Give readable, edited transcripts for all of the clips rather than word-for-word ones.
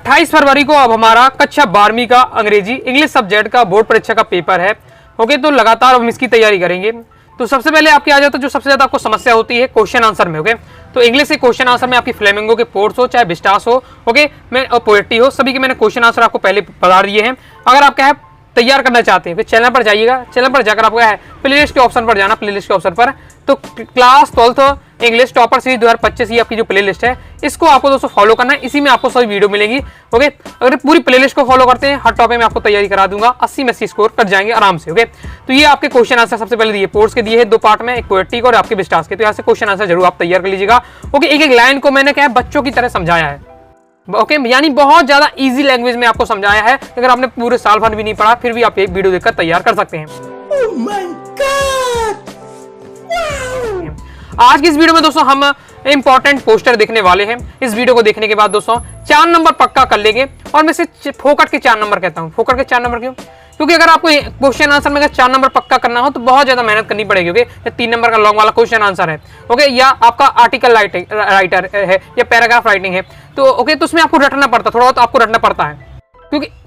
28 फरवरी को अब हमारा कक्षा 12वीं का अंग्रेजी इंग्लिश सब्जेक्ट का बोर्ड परीक्षा का पेपर है। ओके, तो लगातार हम इसकी तैयारी करेंगे। तो सबसे पहले आपके आ जाता है जो सबसे ज्यादा आपको समस्या होती है क्वेश्चन आंसर में। ओके, तो इंग्लिश के क्वेश्चन आंसर में आपकी फ्लेमिंगो के पोर्ट्स हो चाहे विस्टास हो, ओके, मैं पोएट्री हो, सभी के मैंने क्वेश्चन आंसर आपको पहले बता दिए हैं। अगर आप क्या है तैयार करना चाहते हैं फिर चैनल पर जाइएगा, चैनल पर जाकर आपको क्या है प्लेलिस्ट के ऑप्शन पर जाना, प्लेलिस्ट के ऑप्शन पर तो class 12th English topper series 2025 ये आपकी जो प्लेलिस्ट है इसको आपको दोस्तों फॉलो करना है। इसी में आपको सभी वीडियो मिलेंगी। ओके, अगर पूरी प्लेलिस्ट को फॉलो करते हैं हर टॉपिक में आपको तैयारी करा दूंगा, 80 में 80 स्कोर कर जाएंगे आराम से। ओके, तो ये आपके क्वेश्चन आंसर सबसे पहले दिए पोर्ट्स के दिए हैं 2 पार्ट में, एक पोएट्री और आपके विस्टास के। तो यहाँ से क्वेश्चन आंसर जरूर आप तैयार कर लीजिएगा। ओके, एक एक लाइन को मैंने क्या है बच्चों की तरह समझाया है। ओके, यानी बहुत ज्यादा इजी लैंग्वेज में आपको समझाया है। अगर आपने पूरे साल भर भी नहीं पढ़ा फिर भी आप एक वीडियो देखकर तैयार कर सकते हैं। Oh my God! आज की इस वीडियो में दोस्तों हम इंपॉर्टेंट पोस्टर देखने वाले हैं। इस वीडियो को देखने के बाद दोस्तों 4 नंबर पक्का कर लेंगे और मैं इसे फोकट के 4 नंबर कहता हूं। फोकट के 4 नंबर क्यों? क्योंकि अगर आपको क्वेश्चन आंसर में अगर 4 नंबर पक्का करना हो तो बहुत ज्यादा मेहनत करनी पड़ेगी। ओके, 3 नंबर का लॉन्ग वाला क्वेश्चन आंसर है, ओके, या आपका आर्टिकल राइटर है या पैराग्राफ राइटिंग है, तो ओके, तो उसमें आपको रटना पड़ता, थोड़ा बहुत आपको रटना पड़ता है।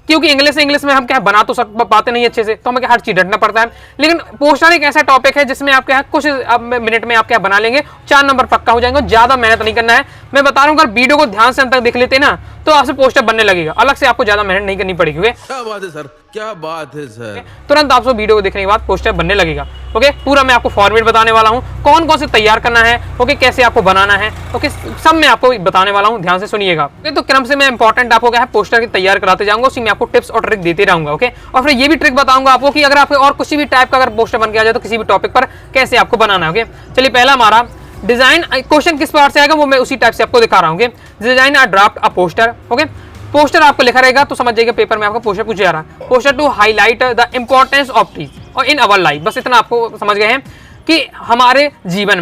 क्योंकि इंग्लिश में हम क्या बना तो पाते नहीं अच्छे से, तो हमें क्या हर चीज रटना पड़ता है। लेकिन पोस्टर एक ऐसा टॉपिक है जिसमें आप क्या कुछ मिनट में आप क्या बना लेंगे, 4 नंबर पक्का हो जाएंगे, ज्यादा मेहनत नहीं करना है। मैं बता रहा हूँ अगर वीडियो को ध्यान से अंत तक देख लेते ना तो आपसे पोस्टर बनने लगेगा, अलग से आपको ज्यादा मेहनत नहीं करनी पड़ेगी। क्या बात है सर, क्या बात है सर। तुरंत आपको वीडियो को देखने के बाद पोस्टर बनने लगेगा। ओके, पूरा मैं आपको फॉर्मेट बताने वाला हूँ, कौन कौन से तैयार करना है, ओके, कैसे आपको बनाना है, ओके, सब मैं आपको बताने वाला हूँ, ध्यान से सुनिएगा। तो क्रम से मैं इंपॉर्टेंट आपको क्या है पोस्टर की तैयार कराते जाऊंगा, उसी में आपको टिप्स और ट्रिक देते रहूंगा। ओके, और फिर ये भी ट्रिक बताऊंगा आपको कि अगर आपको और किसी भी टाइप का अगर पोस्टर बन के आ जाए तो किसी भी टॉपिक पर कैसे आपको बनाना है। ओके, चलिए पहला हमारा डिजाइन क्वेश्चन किस प्रकार से आएगा वो मैं उसी टाइप से आपको दिखा रहा हूँ। Design a draft a poster. Okay, poster आपको लिखा रहेगा तो समझ जाइएगा पेपर में आपको पोस्टर पूछा जा रहा है। Poster to highlight the importance of trees और इन अवर लाइफ, बस इतना आपको समझ गए हैं कि हमारे जीवन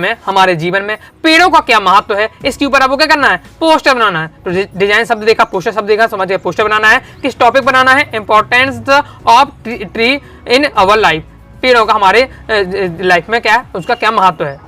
में पेड़ों का क्या महत्व है, इसके ऊपर आपको क्या करना है पोस्टर बनाना है। तो डिजाइन शब्द देखा, पोस्टर शब्द देखा, समझ गए पोस्टर बनाना है। किस टॉपिक बनाना है? Importance of tree in our life, पेड़ों का हमारे लाइफ में क्या है, उसका क्या महत्व है।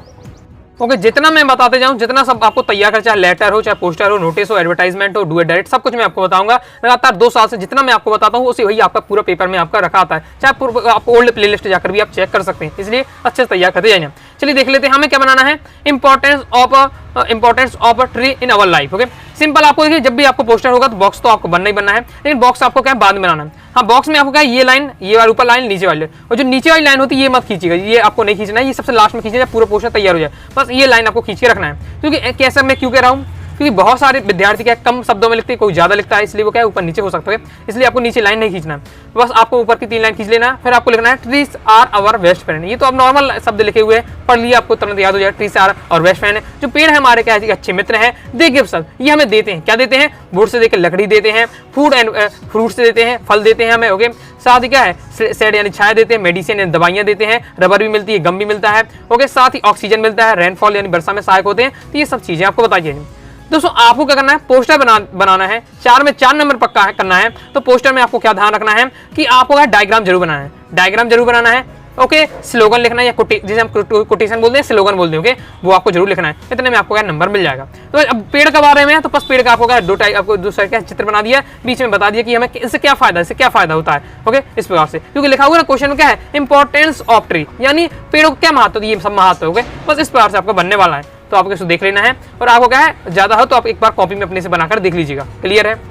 ओके, जितना मैं बताते जाऊं, जितना सब आपको तैयार कर, चाहे लेटर हो, चाहे पोस्टर हो, नोटिस हो, एडवर्टाइजमेंट हो, डू इट डायरेक्ट, सब कुछ मैं आपको बताऊंगा। लगातार 2 साल से जितना मैं आपको बताता हूँ उसी वही आपका पूरा पेपर में आपका रखा आता है, चाहे आप ओल्ड प्लेलिस्ट जाकर भी आप चेक कर सकते हैं, इसलिए अच्छे से तैयार करते जाइए। चलिए देख लेते हैं हमें क्या बनाना है। Importance of a tree in our life. Okay, simple आपको देखिए जब भी आपको पोस्टर होगा तो बॉक्स तो आपको बनना ही बनना है, लेकिन बॉक्स आपको क्या बाद में बनाना है। हाँ, बॉक्स में आपको क्या ये लाइन, ये वाली ऊपर लाइन, नीचे वाली, और जो नीचे वाली लाइन होती है ये मत खींचिएगा, ये आपको नहीं खींचना है, ये सबसे लास्ट में खींचना है, पूरा पोस्टर तैयार हो जाए, बस ये लाइन आपको खींच के रखना है। क्योंकि कैसे मैं क्यों कह रहा हूँ, क्योंकि बहुत सारे विद्यार्थी क्या कम शब्दों में लिखते हैं, कोई ज्यादा लिखता है, इसलिए वो क्या ऊपर नीचे हो सकता है, इसलिए आपको नीचे लाइन नहीं खींचना है, बस आपको ऊपर की 3 लाइन खींच लेना है। फिर आपको लिखना है trees are our best friend. ये तो अब नॉर्मल शब्द लिखे हुए हैं, पढ़ लिया आपको तुरंत याद हो जाए। ट्रीज आर और बेस्ट फ्रेंड है, जो पेड़ है हमारे क्या है अच्छे मित्र हैं। दे गिव सब, ये हमें देते हैं, क्या देते हैं, वुड से देकर लकड़ी देते हैं, फूड एंड फ्रूट से देते हैं, फल देते हैं हमें। ओके, साथ ही क्या है शेड यानी छाया देते हैं, मेडिसिन यानी दवाइयां देते हैं, रबर भी मिलती है, गम भी मिलता है। ओके, साथ ही ऑक्सीजन मिलता है, रेनफॉल यानी वर्षा में सहायक होते हैं। तो ये सब चीजें आपको बताइए दोस्तों। आपको क्या करना है पोस्टर बनाना है, 4 में 4 नंबर पक्का है करना है। तो पोस्टर में आपको क्या ध्यान रखना है कि आपको डायग्राम जरूर बनाना है, डायग्राम जरूर बनाना है। ओके, स्लोगन लिखना है, या जिसे हम कोटेशन बोलते हैं, स्लोगन बोलते हैं। ओके, वो आपको जरूर लिखना है, इतने में आपको क्या नंबर मिल जाएगा। तो अब पेड़ के बारे में है तो बस पेड़ का आपको क्या 2 टाइप, आपको 2 साइड का चित्र बना दिया, बीच में बता दिया कि हमें इससे क्या फायदा होता है। ओके, इस प्रकार से, क्योंकि लिखा हुआ ना क्वेश्चन में क्या है इंपॉर्टेंस ऑफ ट्री, यानी पेड़ों को क्या महत्व है, ये सब महत्व। ओके, बस इस प्रकार से आपको बनने वाला है, तो आपको इसको देख लेना है। और आपको क्या है ज्यादा हो तो आप एक बार कॉपी में अपने से बनाकर देख लीजिएगा। क्लियर है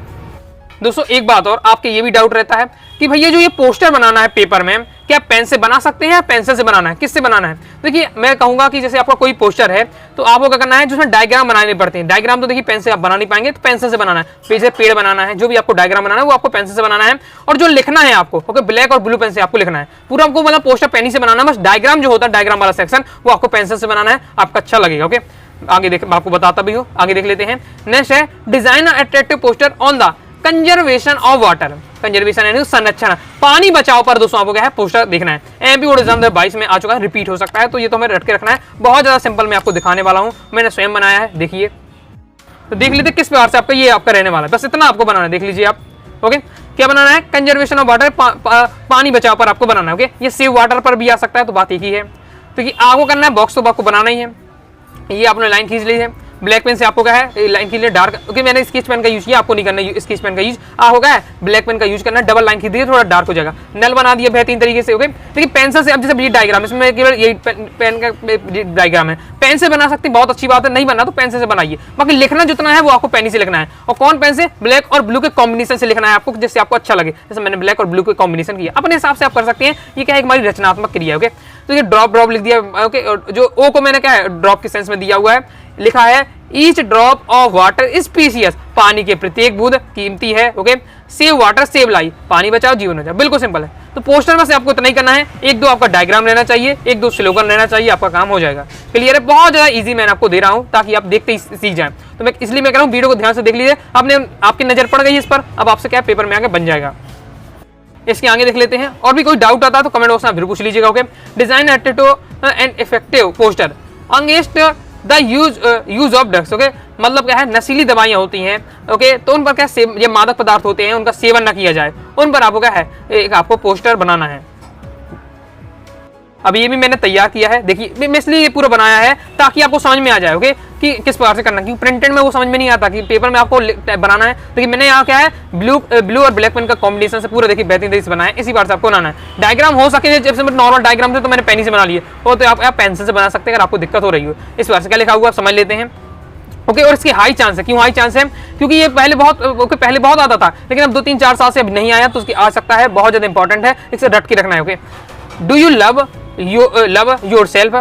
दोस्तों? एक बात और आपके ये भी डाउट रहता है कि भैया जो ये पोस्टर बनाना है पेपर में, क्या पेन से बना सकते हैं या पेंसिल से बनाना है, किससे बनाना है? देखिए मैं कहूंगा कि जैसे आपका कोई पोस्टर है तो आपको क्या करना है, जिसमें डायग्राम बनाने पड़ते हैं। डायग्राम तो देखिए पेन से आप बना नहीं पाएंगे, तो पेंसिल से बनाना है। जैसे पेड़ बनाना है, जो भी आपको डायग्राम बनाना है वो आपको पेंसिल से बनाना है। और जो लिखना है आपको, ओके, ब्लैक और ब्लू पेन से आपको लिखना है, पूरा आपको मतलब पोस्टर पेन ही से बनाना है। बस डायग्राम जो होता है, डायग्राम वाला सेक्शन, वो आपको पेंसिल से बनाना है, आपका अच्छा लगेगा। ओके, आगे देख, आपको बताता भी हो, आगे देख लेते हैं। नेक्स्ट है design attractive poster on the conservation of water. Conservation यानी संरक्षण, पानी बचाओ पर दोस्तों आपको क्या है पोस्टर देखना है। एमपी बोर्ड एग्जाम 2022 में आ चुका है, रिपीट हो सकता है, तो ये तो हमें रट के रखना है। बहुत ज्यादा सिंपल मैं आपको दिखाने वाला हूँ, मैंने स्वयं बनाया है, देखिए। तो देख लेते किस प्रकार से आपका ये आपका रहने वाला है, बस इतना आपको बनाना है, देख लीजिए आप। ओके, क्या बनाना है, कंजर्वेशन ऑफ वाटर, पानी बचाओ पर आपको बनाना है। ओके, ये सेव वाटर पर भी आ सकता है, तो बात एक ही है। तो आपको करना है, बॉक्स तो आपको बनाना ही है। ये आपने लाइन खींच ली है, ब्लैक पेन से आपको क्या है लाइन के लिए डार्क, ओके मैंने स्केच पेन का यूज किया, आपको नहीं करना स्केच पेन का यूज, आपको क्या है ब्लैक पेन का यूज करना है। डबल लाइन खींच दिए थोड़ा डार्क हो जाएगा, नल बना दिया बेहतरीन तरीके से। ओके देखिए पेंसिल से अब जैसे ये डायग्राम, इसमें केवल यही पेन का डायग्राम है, पेन से बना सकते हैं, बहुत अच्छी बात है, नहीं बनना तो पेन से बनाइए। बाकी लिखना जितना है वो आपको पेन से लिखना है, और कौन पेन से, ब्लैक और ब्लू के कॉम्बिनेशन से लिखना है आपको, जिससे आपको अच्छा लगे। जैसे मैंने ब्लैक और ब्लू के कॉम्बिनेशन किया, अपने हिसाब से आप कर सकते हैं, ये क्या है हमारी रचनात्मक क्रिया। ओके तो ये ड्रॉप लिख दिया। ओके जो ओ को मैंने क्या है ड्रॉप के सेंस में दिया हुआ है, लिखा है each drop of water is precious, पानी के प्रत्येक बूंद कीमती है। Okay save water save life, पानी बचाओ जीवन बचाओ, बिल्कुल सिंपल है। तो पोस्टर में से आपको इतना ही करना है, एक दो आपका डायग्राम लेना चाहिए, एक दो स्लोगन लेना चाहिए, आपका काम हो जाएगा। क्लियर है, बहुत ज्यादा इजी मैंने आपको दे रहा हूं ताकि आप देखते ही सीख जाएं। तो मैं इसलिए मैं कह रहा हूं वीडियो को ध्यान से देख लीजिए, आपने आपकी नजर पड़ गई इस पर, अब आपसे क्या पेपर में आगे बन जाएगा। इसके आगे देख लेते हैं, और भी कोई डाउट आता है तो कमेंट बॉक्स में फिर पूछ लीजिएगा। Okay design and effective poster against the use of drugs. Okay मतलब क्या है नशीली दवाइयां होती हैं, ओके तो उन पर क्या ये मादक पदार्थ होते हैं, उनका सेवन न किया जाए, उन पर आपको क्या है एक आपको पोस्टर बनाना है। अब ये भी मैंने तैयार किया है, देखिए मैं इसलिए ये पूरा बनाया है ताकि आपको समझ में आ जाए। ओके कि किस प्रकार से करना, क्योंकि प्रिंटेड में वो समझ में नहीं आता कि पेपर में आपको बनाना है। देखिए मैंने यहाँ क्या है ब्लू और ब्लैक पेन का कॉम्बिनेशन से पूरा देखिए बेहतरीन तरीके से बनाया है, इसी बार से आपको बनाना है। डायग्राम हो सके जैसे नॉर्मल डायग्राम से तो मैंने पेन से बना लिए, वो तो आप पेंसिल से बना सकते हैं अगर आपको दिक्कत हो रही हो। इस बार से क्या लिखा हुआ आप समझ लेते हैं। ओके और इसकी हाई चांस है, क्यों हाई चांस है, क्योंकि ये पहले बहुत आता था, लेकिन अब 2-3-4 साल से अब नहीं आया, तो उसकी आ सकता है, बहुत ज्यादा इंपॉर्टेंट है, इसे रट के रखना है। Okay do you love yourself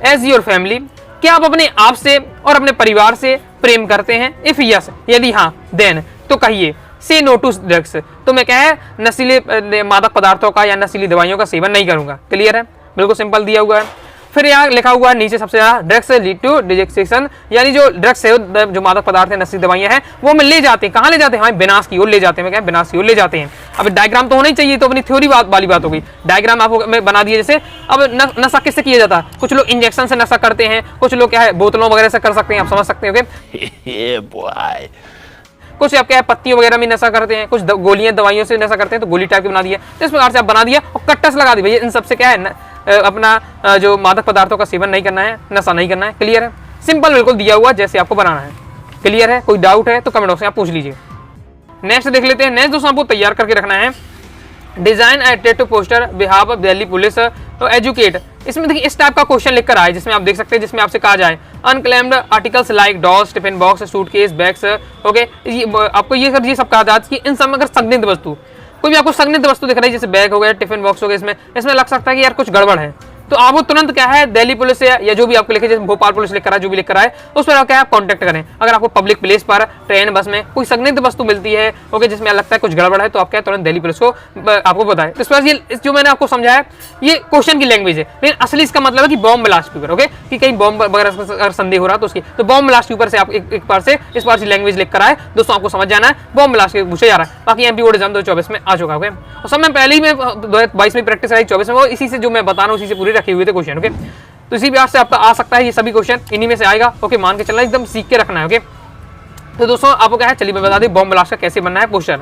as your family, क्या आप अपने आप से और अपने परिवार से प्रेम करते हैं? इफ यस यदि हाँ देन तो कहिए से नो टू ड्रग्स, तो मैं क्या है नशीले मादक पदार्थों का या नशीली दवाइयों का सेवन नहीं करूंगा। क्लियर है, बिल्कुल सिंपल दिया हुआ है। फिर यहाँ लिखा हुआ है नीचे सबसे ज्यादा ड्रग्स लीड टू डिजेक्शन, यानी जो ड्रग्स है जो मादक पदार्थ है नशीली दवाइयां हैं वो हमें ले जाते हैं, कहाँ ले जाते हैं, हमें विनाश की ओर ले जाते हैं। क्या विनाश की ओर ले जाते हैं। अब डायग्राम तो होना ही चाहिए, तो अपनी थ्योरी वाली बात हो गई। डायग्राम आपको मैं बना दिए। जैसे अब नशा किससे किया जाता है, कुछ लोग इंजेक्शन से नशा करते हैं, कुछ लोग क्या है बोतलों वगैरह से कर सकते हैं, आप समझ सकते हैं। कुछ आप क्या है पत्तियों वगैरह में नशा करते हैं, कुछ गोलियां दवाइयों से नशा करते हैं, तो गोली टाइप की बना दिया। तो इस प्रकार से आप बना दिया और कट्टस लगा दी भैया इन सबसे क्या है अपना जो मादक पदार्थों का सेवन नहीं करना है, नशा नहीं करना है। क्लियर है, सिंपल बिल्कुल दिया हुआ जैसे आपको बनाना है। क्लियर है, कोई डाउट है तो कमेंट बॉक्स में आप पूछ लीजिए। नेक्स्ट देख लेते हैं। नेक्स्ट दोस्तों आपको तैयार करके रखना है design attractive poster behalf of Delhi police educate. इसमें देखिए इस टाइप का क्वेश्चन लिखकर आए, जिसमें आप देख सकते हैं, जिसमें आपसे कहा जाए unclaimed articles like dolls, tiffin box, suitcase, bags. Okay आपको ये सब कहा जाता है कि इन सब में अगर संदिग्ध वस्तु, कोई भी आपको संदिग्ध वस्तु दिख रही है, जैसे बैग हो गया, टिफिन बॉक्स हो गया, इसमें लग सकता है कि यार कुछ गड़बड़ है, तो आपको तुरंत क्या है दिल्ली पुलिस से या जो भी आपको लिखे, जैसे भोपाल पुलिस लिख कर आए, जो भी लिख कर आए, उस पर क्या है आप कांटेक्ट करें। अगर आपको पब्लिक प्लेस पर, ट्रेन, बस में कोई संदिग्ध वस्तु मिलती है, ओके जिसमें लगता है कुछ गड़बड़ है, तो आप क्या तुरंत दिल्ली पुलिस को आपको बताएं। तो इस पर ये जो मैंने आपको समझाया ये क्वेश्चन की लैंग्वेज है, लेकिन असली इसका मतलब है कि बॉम्ब ब्लास्ट के ऊपर। ओके कि कहीं बॉम्ब वगैरह अगर संदेह हो रहा तो उसकी तो बॉम्ब ब्लास्ट के ऊपर से आप एक बार से इस बार से लैंग्वेज लिख कर आए दोस्तों, आपको समझ जाना है बॉम्ब ब्लास्ट के पूछे जा रहा है। बाकी एमपी बोर्ड एग्जाम 2024 में आ चुका है। और सब मैं पहले ही मैं 2022 में प्रैक्टिस आई, 24 में वो इसी से जो मैं बता रहा हूँ उसी से पूरे रखे हुए थे क्वेश्चन। ओके तो इसी बात से आपका आ सकता है, ये सभी क्वेश्चन इन्हीं में से आएगा। ओके मान के चलना, एकदम सीख के रखना है। ओके तो दोस्तों आपको क्या है, चलिए मैं बता दें बॉम्ब ब्लास्ट का कैसे बनना है पोस्टर।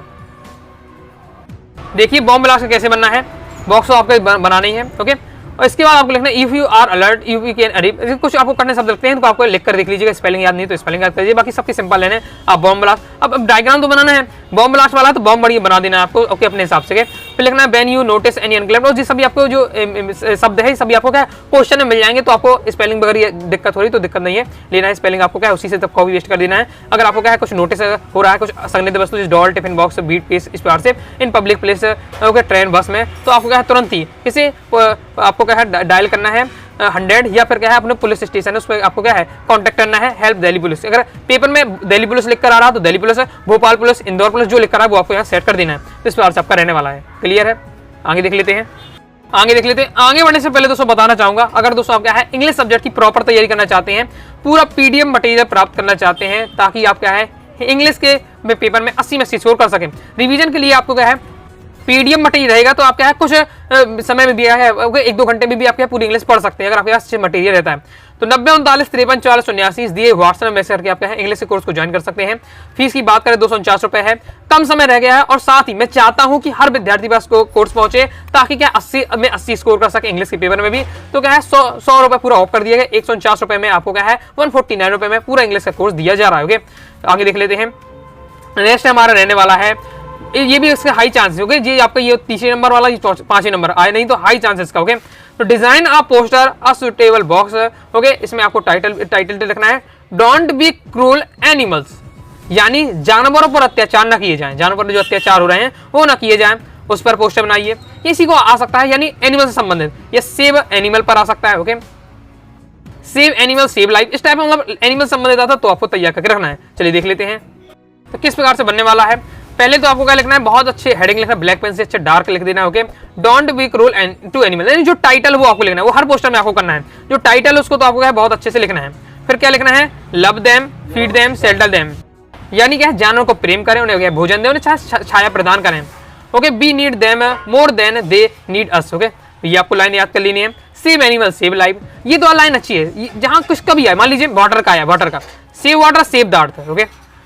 देखिए बॉम्ब ब्लास्ट का कैसे बनना है, बॉक्स तो आपको बनाना ही है। ओके और इसके बाद आपको लिखना है if you are alert you can arrive. कुछ आपको करने शब्द लगते हैं तो आपको लिख कर देख लीजिएगा, स्पेलिंग याद नहीं तो स्पेलिंग याद करिए, बाकी सबके सिंपल लेने आप बॉम्ब ब्लास्ट। अब डायग्राम तो बनाना है बॉम्ब ब्लास्ट वाला, तो बॉम्ब बढ़िया बना देना है आपको। ओके अपने हिसाब से फिर लिखना है when you notice any unclaimed, और सभी आपको जो शब्द है सभी आपको क्या क्वेश्चन में मिल जाएंगे, तो आपको स्पेलिंग वगैरह दिक्कत हो रही तो दिक्कत नहीं है, लेना है स्पेलिंग आपको क्या है उसी से तब कॉपी पेस्ट कर देना है। अगर आपको क्या है कुछ नोटिस हो रहा है, कुछ संदिग्ध वस्तु जैसे डॉल, टिफिन बॉक्स, बीट पीस, इस प्रकार से in public place, okay train, bus में, तो आपको क्या है तुरंत ही किसी आपको क्या है डायल करना है 100, या फिर क्या है अपने पुलिस स्टेशन है उस पर आपको क्या है कांटेक्ट करना है हेल्प दिल्ली पुलिस। अगर पेपर में दिल्ली पुलिस लिख कर आ रहा तो Delhi police, Bhopal police, Indore police जो लिख कर आ रहा है वो आपको यहाँ सेट कर देना है। तो इस प्रकार से आपका रहने वाला है। क्लियर है, आगे देख लेते हैं। आगे बढ़ने से पहले दोस्तों बताना चाहूंगा, अगर दोस्तों आप क्या है इंग्लिश सब्जेक्ट की प्रॉपर तैयारी करना चाहते हैं, पूरा पीडीएफ मटेरियल प्राप्त करना चाहते हैं, ताकि आप क्या है इंग्लिश के पेपर में 80 में 80 स्कोर कर सकें, रिवीजन के लिए आपको क्या है पीडीएफ मटेरियल रहेगा, तो आप क्या है कुछ समय में भी है 1-2 घंटे में भी आप क्या पूरी इंग्लिश पढ़ सकते हैं अगर आपके पास अच्छे मटेरियल रहता है। तो 9039534479 दिए व्हाट्सएप मैसेज करके आप इंग्लिश के कोर्स को ज्वाइन कर सकते हैं। फीस की बात करें 249 रुपए है, कम समय रह गया है और साथ ही मैं चाहता हूं कि हर विद्यार्थी पास कोर्स पहुंचे ताकि क्या 80 स्कोर कर सके इंग्लिश के पेपर में भी। तो क्या है 100 रुपए पूरा ऑफ कर दिया गया, 149 रुपए में आपको क्या है 149 रुपए में पूरा इंग्लिश का कोर्स दिया जा रहा है। ओके, आगे देख लेते हैं। नेक्स्ट हमारा रहने वाला है, ये भी इसका हाई चांस है। ओके जी, आपका ये तीसरे नंबर वाला, 5वें नंबर आए नहीं तो हाई चांसेस का। ओके, तो design a poster a suitable box. Okay, इसमें आपको टाइटल लिखना है डोंट बी क्रूल एनिमल्स, यानी जानवरों पर अत्याचार ना किए जाएं, जानवरों पर जो अत्याचार हो रहे हैं वो ना किए जाएं, उस पर पोस्टर बनाइए। इसी को आ सकता है यानी एनिमल से संबंधित, या सेव एनिमल पर आ सकता है। Okay, save animal save life, इस टाइप में मतलब एनिमल संबंधित आता तो आपको तैयार करके रखना है। चलिए देख लेते हैं तो किस प्रकार से बनने वाला है। पहले तो आपको क्या लिखना है, बहुत अच्छे हेडिंग लिखना है, ब्लैक पेन से अच्छे डार्क लिख देना है। Okay, don't be cruel to animal, यानी जो टाइटल वो आपको लिखना है, वो हर पोस्टर में आपको करना है। जो टाइटल उसको तो आपको क्या है बहुत अच्छे से लिखना है। फिर क्या लिखना है, love them, feed them, shelter them, यानी क्या है जानवरों को प्रेम करें, उन्हें भोजन दें, उन्हें छाया प्रदान करें। Okay, we need them more than they need us. Okay, ये आपको लाइन याद कर लेनी है। सेव एनिमल सेव लाइफ, ये तो लाइन अच्छी है, जहां कुछ का भी है, मान लीजिए वाटर का है, वाटर का save water save the earth. Okay,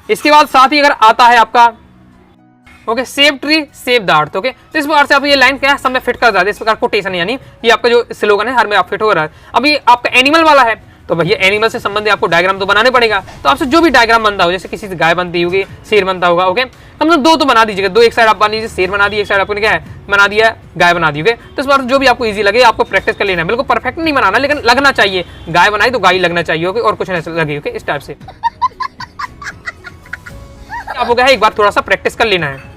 इसके बाद साथ ही अगर आता है आपका okay save tree save the earth. Okay, तो इस प्रकार से आप ये लाइन क्या है सब में फिट कर जाते हैं, इस प्रकार कोटेशन, यानी ये आपका जो स्लोगन है हर में आप फिट हो रहा है। अभी आपका एनिमल वाला है तो भैया एनिमल से संबंधित आपको डायग्राम तो बनाने पड़ेगा। तो आपसे जो भी डायग्राम बनता हो, जैसे किसी से गाय बनती होगी, शेर बनता होगा। ओके, कम से कम 2 तो बना दीजिएगा, 2 एक साइड आप बना लीजिए, शेर बना दिए, एक साइड आपने क्या है बना दिया गाय बना दी। ओके, तो इस बार जो भी आपको इजी लगे आपको प्रैक्टिस कर लेना है, बिल्कुल परफेक्ट नहीं बनाना, लेकिन लगना चाहिए, गाय बनाई तो गाय लगना चाहिए। ओके, और कुछ नहीं लगे। ओके, इस टाइप से आपको क्या है एक बार थोड़ा सा प्रैक्टिस कर लेना है।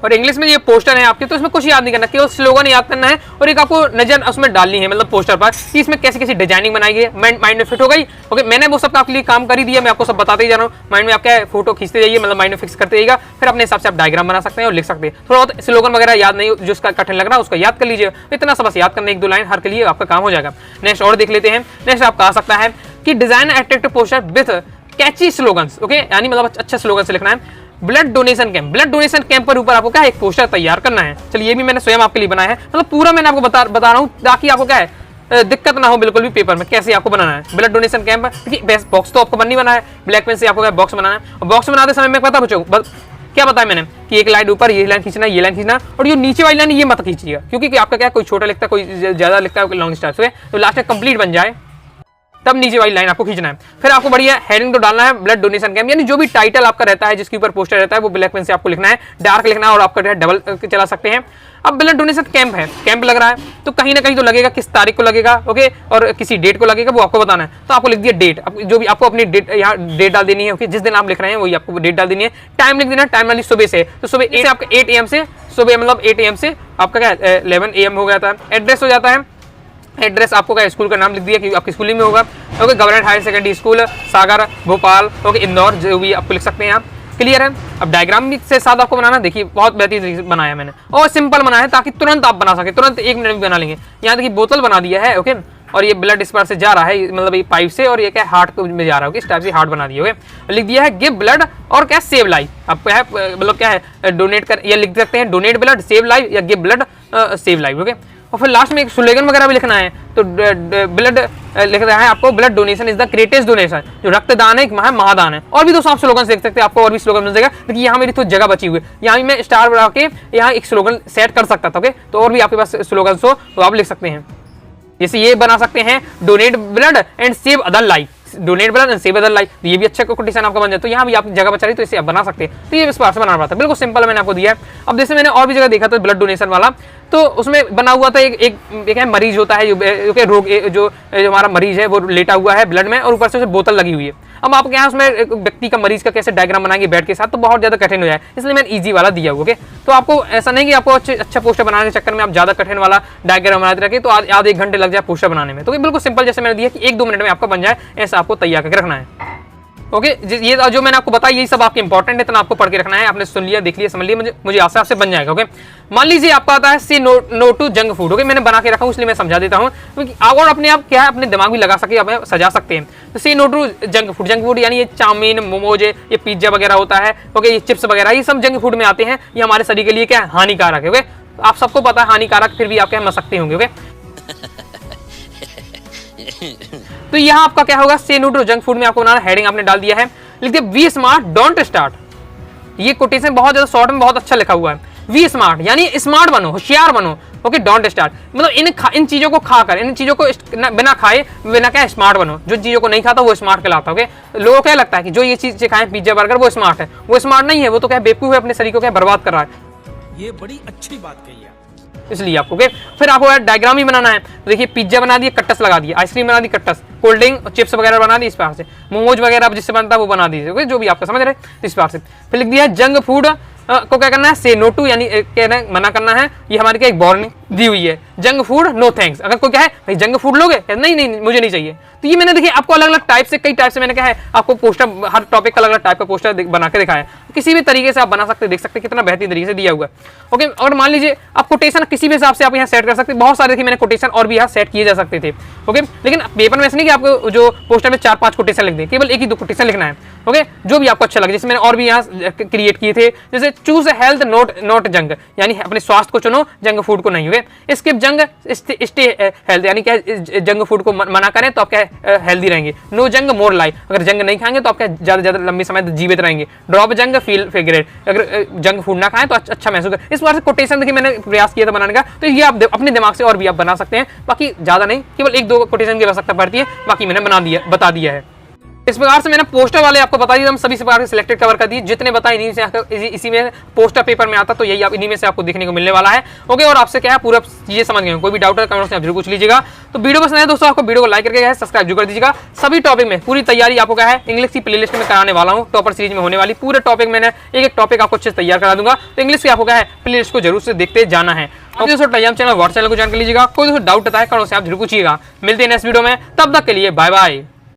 और इंग्लिश में ये पोस्टर है आपके, तो इसमें कुछ याद नहीं करना, केवल स्लोगन याद करना है और एक आपको नजर उसमें डालनी है, मतलब पोस्टर पर कि इसमें कैसे कैसे डिजाइनिंग बनाई गई, माइंड में फिट हो गई। ओके, मैंने वो सब आपके लिए काम कर ही दिया, मैं आपको सब बताते ही जा रहा हूँ। माइंड में आप क्या है फोटो खींचते जाइए, मतलब माइंड में फिक्स करते जाइएगा, फिर अपने हिसाब से आप डायग्राम बना सकते हैं और लिख सकते हैं। थोड़ा बहुत स्लोगन वगैरह याद नहीं, जो उसका कठिन लग रहा है उसका याद कर लीजिए, इतना सा बस याद करना, 1-2 लाइन हर के लिए आपका काम हो जाएगा। नेक्स्ट और देख लेते हैं। नेक्स्ट आपका आ सकता है कि design attractive poster with catchy slogans. Okay, यानी मतलब अच्छे स्लोगन से लिखना है। Blood donation camp, blood donation camp पर ऊपर आपको क्या है एक पोस्टर तैयार करना है। चलिए ये भी मैंने स्वयं आपके लिए बनाया है, मतलब पूरा मैंने आपको बता रहा हूँ ताकि आपको क्या है दिक्कत ना हो बिल्कुल भी पेपर में कैसे आपको बनाना है। ब्लड डोनेशन कैंप, बॉक्स तो आपको बननी बना है, ब्लैक पेन से आपको क्या बॉक्स बनाना है। और बॉक्स बनाते समय मैं पता बच्चों क्या बताया मैंने कि एक लाइन ऊपर ये लाइन खींचना, ये लाइन खींचना, और जो नीचे वाली लाइन ये मत खींचिएगा, क्योंकि आपका क्या कोई छोटा लिखता है, कोई ज्यादा लिखता है, कोई लॉन्ग स्टाइल से, तो लास्ट में कंप्लीट बन जाए तब नीचे वाली लाइन आपको खींचना है। फिर आपको बढ़िया हेडिंग तो डालना है ब्लड डोनेशन कैंप, यानी जो भी टाइटल आपका रहता है जिसके ऊपर पोस्टर रहता है वो ब्लैक पेन से आपको लिखना है, डार्क लिखना है, और आपका डबल चला सकते हैं। अब ब्लड डोनेशन कैंप है, कैंप लग रहा है तो कहीं ना कहीं तो लगेगा, किस तारीख को लगेगा। ओके, और किसी डेट को लगेगा वो आपको बताना है, तो आपको लिख दिया डेट, जो भी आपको अपनी डेट यहाँ डेट डाल देनी है। ओके, जिस दिन आप लिख रहे हैं वही आपको डेट डाल देनी है। टाइम लिख देना, टाइम वाली सुबह से, तो सुबह से आपका 8 AM से, सुबह मतलब 8 AM से आपका क्या 11 AM हो जाता है। एड्रेस हो जाता है, एड्रेस आपको क्या स्कूल का नाम लिख दिया कि आपकी स्कूल में होगा। Okay, government higher secondary school Sagar Bhopal, okay Indore, जो भी आपको लिख सकते हैं आप। क्लियर है। अब डायग्राम भी से साथ आपको बनाना, देखिए बहुत बेहतरीन तरीके से बनाया मैंने, और सिंपल बनाया है ताकि तुरंत आप बना सके, तुरंत 1 मिनट में बना लेंगे। यहाँ देखिए बोतल बना दिया है। ओके, और ये ब्लड इस बार से जा रहा है, मतलब ये पाइप से, और ये क्या हार्ट में जा रहा है। इस टाइप से हार्ट बना दिया। ओके, लिख दिया है गिव ब्लड और क्या सेव लाइफ। आपको है मतलब क्या है डोनेट कर, या लिख सकते हैं डोनेट ब्लड सेव लाइफ, या give blood save life. Okay, और फिर लास्ट में एक स्लोगन वगैरह भी लिखना है, तो ब्लड लिख रहा है आपको blood donation is the greatest donation, जो रक्तदान है एक महादान है। और भी दोस्तों आप स्लोगन देख सकते हैं, आपको और भी स्लोगन मिल जाएगा। देखिए यहाँ मेरी तो जगह बची हुई है, यहाँ मैं स्टार बना के यहाँ एक स्लोगन सेट कर सकता था। ओके, तो और भी आपके पास स्लोगन हो तो आप लिख सकते हैं, जैसे ये बना सकते हैं donate blood and save other life, donate blood and save other life, ये भी अच्छा कोटेशन आपका बन जाए। तो यहाँ भी आप जगह बचा रही तो इसे आप बना सकते हैं। तो ये इस बार से बनाना पड़ता है, बिल्कुल सिंपल मैंने आपको दिया है। अब जैसे मैंने और भी जगह देखा था ब्लड डोनेशन वाला, तो उसमें बना हुआ था एक मरीज होता है जो रोग, जो हमारा मरीज है वो लेटा हुआ है ब्लड में, और ऊपर से उसे बोतल लगी हुई है। अब आप क्या उसमें एक व्यक्ति का मरीज का कैसे डायग्राम बनाएंगे बेड के साथ, तो बहुत ज्यादा कठिन हो जाए, इसलिए मैंने इजी वाला दिया हुआ। ओके, तो आपको ऐसा नहीं कि आपको अच्छा पोस्टर बनाने के चक्कर में आप ज्यादा कठिन वाला डायग्राम बनाते रखे तो आधे 1 घंटे लग जाए पोस्टर बनाने में। तो बिल्कुल सिंपल जैसे मैंने दिया कि 1-2 मिनट में आपका बन जाए, ऐसा आपको तैयार करके रखना है। ओके, ये जो मैंने आपको बताया यही सब आपके इंपॉर्टेंट है, इतना आपको पढ़ के रखना है। आपने सुन लिया, देख लिया, समझ लिया, मुझे आशा आपसे बन जाएगा। ओके, मान लीजिए आपका आता है say no to junk food. Okay, मैंने बना के रखा हूँ इसलिए मैं समझा देता हूँ, क्योंकि आप और अपने आप क्या है अपने दिमाग भी लगा सके, आप सजा सकते हैं। तो say no to junk food, junk food यानी ये चाउमीन, मोमोज, ये पिज्जा वगैरह होता है। ओके, ये चिप्स वगैरह, ये सब जंक फूड में आते हैं, ये हमारे शरीर के लिए क्या हानिकारक है। ओके, आप सबको पता है हानिकारक, फिर भी आप क्या मर सकते होंगे। ओके, तो यहाँ आपका क्या होगा, से नो टू जंक फूड में आपको बनाना, हेडिंग आपने डाल दिया है, लिख दिया वी स्मार्ट डोंट स्टार्ट। ये कोटेशन बहुत ज्यादा शॉर्ट में बहुत अच्छा लिखा हुआ है, वी स्मार्ट यानी स्मार्ट बनो, होशियार बनो, ओके, डोंट स्टार्ट मतलब इन चीजों को खाकर, इन चीजों को बिना खाए बिना क्या स्मार्ट बनो। जो चीजों को नहीं खाता वो स्मार्ट कहलाता है। ओके, लोगों को क्या लगता है कि जो ये चीज खाएं पिज्जा बर्गर वो स्मार्ट है, वो स्मार्ट नहीं है, वो तो क्या बेवकूफ है, अपने शरीर को क्या बर्बाद कर रहा है। ये बड़ी अच्छी बात कही है। इसलिए आपको फिर आपको डायग्राम ही बनाना है। तो देखिए पिज्जा बना दिए, कट्टस लगा दिए, आइसक्रीम बना दी कट्टस, कोल्ड ड्रिंक चिप्स वगैरह बना दी इस प्रकार से, मोमोज वगैरह आप जिससे बनता है वो बना दीजिए, जो भी आपका समझ रहे इस प्रकार से। फिर लिख दिया जंक फूड को क्या करना है, से नो टू यानी कहना मना करना है। ये हमारी क्या एक वार्निंग दी हुई है, जंक फूड नो थैंक्स। अगर कोई क्या है भाई जंक फूड लोगे, नहीं नहीं मुझे नहीं चाहिए, तो ये मैंने देखिए आपको अलग अलग टाइप से, कई टाइप से मैंने क्या है आपको पोस्टर, हर टॉपिक का अलग अलग टाइप का पोस्टर बना के दिखाया है। किसी भी तरीके से आप बना सकते, देख सकते कितना बेहतरीन तरीके से दिया हुआ है। ओके, और मान लीजिए आप कोटेशन किसी भी हिसाब से आप यहाँ सेट कर सकते हैं, बहुत सारे देखिए मैंने कोटेशन और भी यहाँ सेट किए जा सकते थे। ओके, लेकिन पेपर में ऐसे नहीं कि आपको जो पोस्टर में 4-5 कोटेशन लिख दें, केवल एक ही 2 कोटेशन लिखना है। ओके, जो भी आपको अच्छा लगे, जैसे मैंने और भी यहाँ क्रिएट किए थे, जैसे चूज हेल्थ नॉट जंक, यानी अपने स्वास्थ्य को चुनो, जंक फूड को नहीं। हुए स्किप जंक स्टे हेल्थ, यानी क्या जंक फूड को मना करें तो आप क्या हेल्दी रहेंगे। नो जंक मोर लाइफ, अगर जंक नहीं खाएंगे तो आप क्या ज्यादा ज्यादा लंबी समय तक जीवित रहेंगे। ड्रॉप जंक फील ग्रेट, अगर जंक फूड ना खाएं तो अच्छा महसूस करें। इस बार से कोटेशन देखिए मैंने प्रयास किया था बनाने का, तो ये आप अपने दिमाग से और भी आप बना सकते हैं, बाकी ज्यादा नहीं, केवल 1-2 कोटेशन की आवश्यकता पड़ती है, बाकी मैंने बता दिया है। इस प्रकार से मैंने पोस्टर वाले आपको बता दिए, हम सभी प्रकार के सिलेक्टेड कवर कर दिए, जितने बताए इन्हीं से, इसी में पोस्टर पेपर में आता तो यही आप इन्हीं में से आपको देखने को मिलने वाला है। ओके, और आपसे क्या है पूरा चीजें समझ गए, कोई भी डाउट है कमेंट में आप जरूर पूछ लीजिएगा। तो वीडियो पसंद है दोस्तों, आपको वीडियो को लाइक करके सब्सक्राइब जरूर कर दीजिएगा। सभी टॉपिक में पूरी तैयारी आपको क्या है इंग्लिश की प्लेलिस्ट में कराने वाला हूँ, टॉपर सीरीज में होने वाली पूरे टॉपिक मैंने एक टॉपिक आपको अच्छे से तैयार करा दूंगा, तो इंग्लिश की आपको क्या है प्लेलिस्ट को जरूर से देखते जाना है। ओके दोस्तों, टेलीग्राम चैनल व्हाट्सएप चैनल को ज्वाइन कर लीजिएगा। कोई दोस्तों डाउट आता है कमेंट से आप जरूर पूछिएगा। मिलते हैं नेक्स्ट वीडियो में, तब तक के लिए बाय बाय।